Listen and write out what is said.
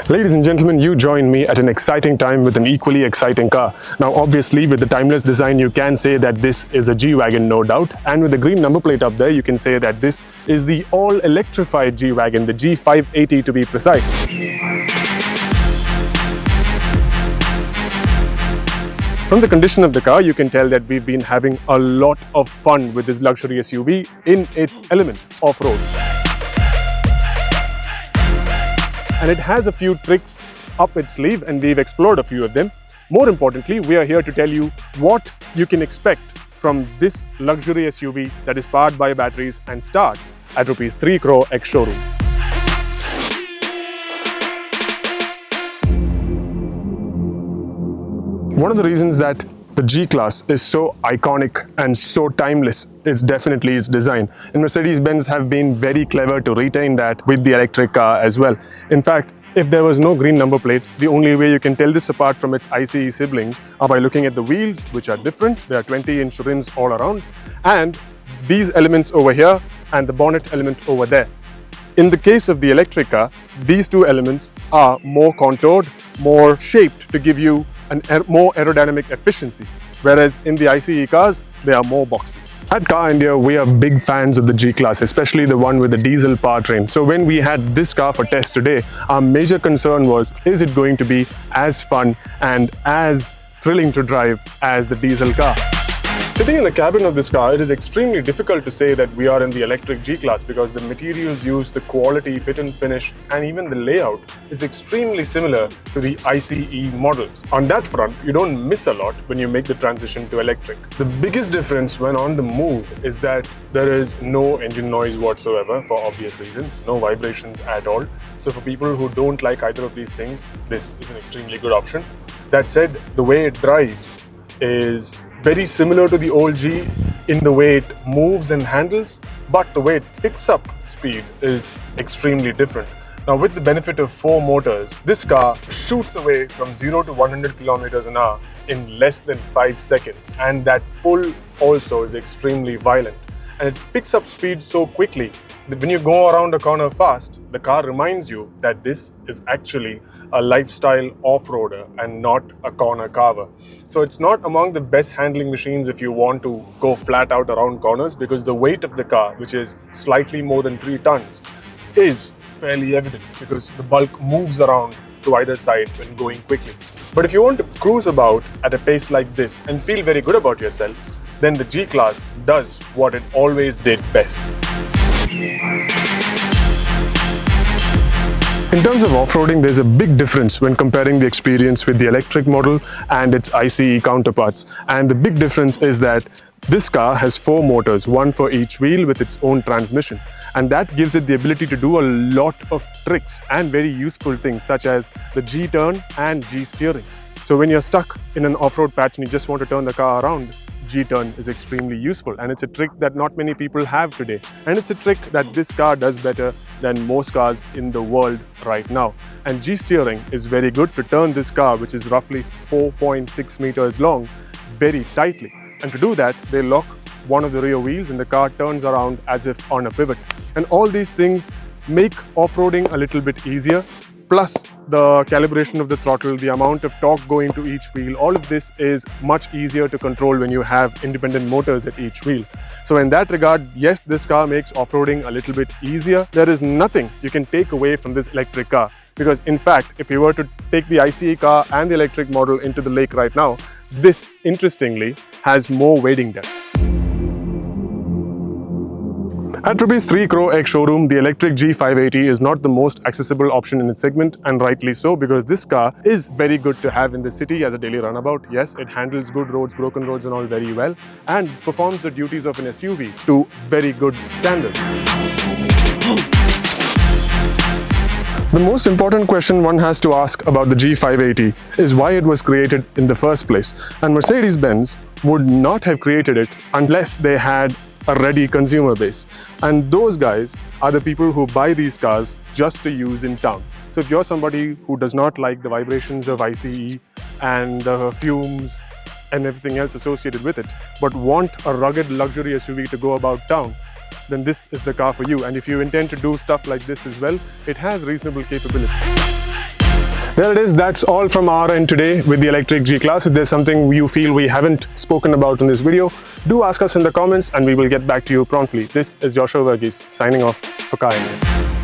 Ladies and gentlemen, you join me at an exciting time with an equally exciting car. Now obviously with the timeless design you can say that this is a G-Wagon, no doubt, and with the green number plate up there you can say that this is the all-electrified G-Wagon, the G580 to be precise. From the condition of the car, you can tell that we've been having a lot of fun with this luxury SUV in its element, off-road. And it has a few tricks up its sleeve and we've explored a few of them. More importantly, we are here to tell you what you can expect from this luxury SUV that is powered by batteries and starts at Rs 3 crore ex-showroom. One of the reasons that the G-Class is so iconic and so timeless is definitely its design. And Mercedes-Benz have been very clever to retain that with the electric car as well. In fact, if there was no green number plate, the only way you can tell this apart from its ICE siblings are by looking at the wheels, which are different. There are 20-inch rims all around, and these elements over here and the bonnet element over there. In the case of the electric car, these two elements are more contoured, more shaped to give you more aerodynamic efficiency, whereas in the ICE cars, they are more boxy. At Car India, we are big fans of the G-Class, especially the one with the diesel powertrain. So when we had this car for test today, our major concern was, is it going to be as fun and as thrilling to drive as the diesel car? Sitting in the cabin of this car, it is extremely difficult to say that we are in the electric G-Class because the materials used, the quality, fit and finish, and even the layout is extremely similar to the ICE models. On that front, you don't miss a lot when you make the transition to electric. The biggest difference when on the move is that there is no engine noise whatsoever for obvious reasons, no vibrations at all. So for people who don't like either of these things, this is an extremely good option. That said, the way it drives is very similar to the old G in the way it moves and handles, but the way it picks up speed is extremely different. Now with the benefit of 4 motors, this car shoots away from 0 to 100 kilometers an hour in less than 5 seconds, and that pull also is extremely violent. And it picks up speed so quickly that when you go around a corner fast, the car reminds you that this is actually a lifestyle off-roader and not a corner carver. So it's not among the best handling machines if you want to go flat out around corners, because the weight of the car, which is slightly more than 3 tons, is fairly evident because the bulk moves around to either side when going quickly. But if you want to cruise about at a pace like this and feel very good about yourself, then the G-Class does what it always did best. In terms of off-roading, there's a big difference when comparing the experience with the electric model and its ICE counterparts. And the big difference is that this car has 4 motors, one for each wheel with its own transmission. And that gives it the ability to do a lot of tricks and very useful things such as the G-turn and G-steering. So when you're stuck in an off-road patch and you just want to turn the car around, G-turn is extremely useful, and it's a trick that not many people have today. And it's a trick that this car does better than most cars in the world right now. And G-steering is very good to turn this car, which is roughly 4.6 meters long, very tightly. And to do that, they lock one of the rear wheels and the car turns around as if on a pivot. And all these things make off-roading a little bit easier. Plus the calibration of the throttle, the amount of torque going to each wheel, all of this is much easier to control when you have independent motors at each wheel. So in that regard, yes, this car makes off-roading a little bit easier. There is nothing you can take away from this electric car, because in fact, if you were to take the ICE car and the electric model into the lake right now, this, interestingly, has more wading depth. At Rs 3 crore ex-showroom, the electric G580 is not the most accessible option in its segment, and rightly so, because this car is very good to have in the city as a daily runabout. Yes, it handles good roads, broken roads and all very well, and performs the duties of an SUV to very good standards. The most important question one has to ask about the G580 is why it was created in the first place. And Mercedes-Benz would not have created it unless they had a ready consumer base. And those guys are the people who buy these cars just to use in town. So if you're somebody who does not like the vibrations of ICE and the fumes and everything else associated with it, but want a rugged luxury SUV to go about town, then this is the car for you. And if you intend to do stuff like this as well, it has reasonable capability. There it is. That's all from our end today with the electric G-Class. If there's something you feel we haven't spoken about in this video, do ask us in the comments and we will get back to you promptly. This is Joshua Verghese signing off for Car India.